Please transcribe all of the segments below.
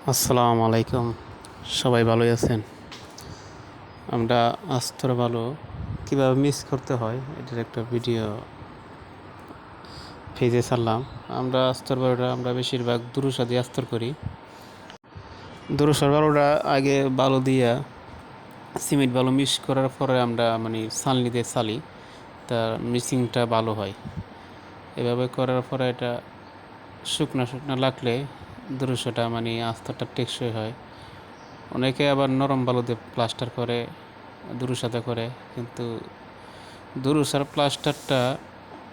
আসসালামু আলাইকুম। সবাই ভালোই আছেন? আমরা আস্তর ভালো কীভাবে মিক্স করতে হয় এটার একটা ভিডিও পেজে ছাড়লাম। আমরা আস্তর ভালোটা আমরা বেশিরভাগ দুরুসা দিয়ে আস্তর করি। দুরুসার ভালোটা আগে বালু দিয়া সিমেন্ট বালু মিক্স করার পরে আমরা ছালনি দিয়ে চালি, তার মিক্সিংটা ভালো হয়। এভাবে করার পরে এটা শুকনা শুকনা লাগলে দুরুসাটা আস্তরটা টেকসই হয়। অনেকে আবার নরম বালু দিয়ে প্লাস্টার করে, দুরুসাতে করে, কিন্তু দুরুসার প্লাস্টারটা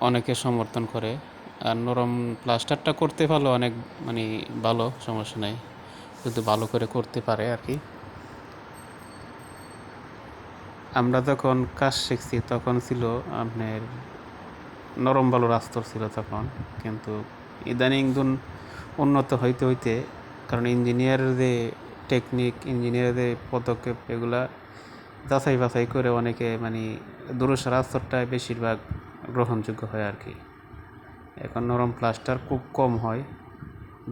অনেকে সমর্থন করে। আর নরম প্লাস্টারটা করতে ভালো, অনেক ভালো, সমস্যা নেই, কিন্তু ভালো করে করতে পারে আর কি। আমরা যখন কাজ শিখছি তখন ছিল আপনার নরম বালুর আস্তর ছিল তখন, কিন্তু ইদানিং দিন উন্নত হইতে হইতে, কারণ ইঞ্জিনিয়ারের যে টেকনিক, ইঞ্জিনিয়ারের যে পদক্ষেপ, এগুলা যাচাই বাছাই করে অনেকে দুরুসার আস্তরটাই বেশিরভাগ গ্রহণযোগ্য হয় আর কি। এখন নরম প্লাস্টার খুব কম হয়,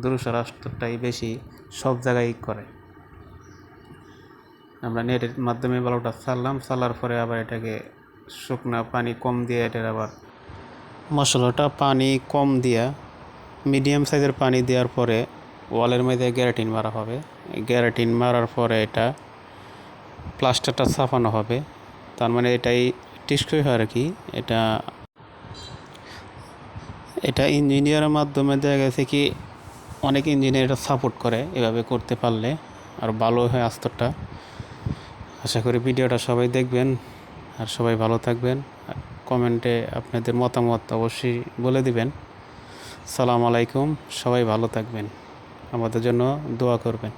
দুরুসার আস্তরটাই বেশি সব জায়গায় করে। আমরা নেটের মাধ্যমে বালুটা ছাড়লাম, ছাড়ার পরে আবার এটাকে শুকনা পানি কম দিয়ে এটার আবার মশলাটা পানি কম দিয়া মিডিয়াম সাইজের পানি দেওয়ার পরে ওয়ালের মধ্যে গ্যারাটিন মারা হবে। গ্যারাটিন মারার পরে এটা প্লাস্টারটা ছাপানো হবে। তার এটাই টেকসই হয় আর কি। এটা এটা ইঞ্জিনিয়ারের মাধ্যমে দেখা গেছে কি অনেক ইঞ্জিনিয়ার সাপোর্ট করে এভাবে করতে পারলে, আর ভালো হয় আস্তরটা। আশা করি ভিডিওটা সবাই দেখবেন, আর সবাই ভালো থাকবেন। আর কমেন্টে আপনাদের মতামত অবশ্যই বলে দিবেন। সালাম আলাইকুম, সবাই ভালো থাকবেন, আমাদের জন্য দোয়া করবেন।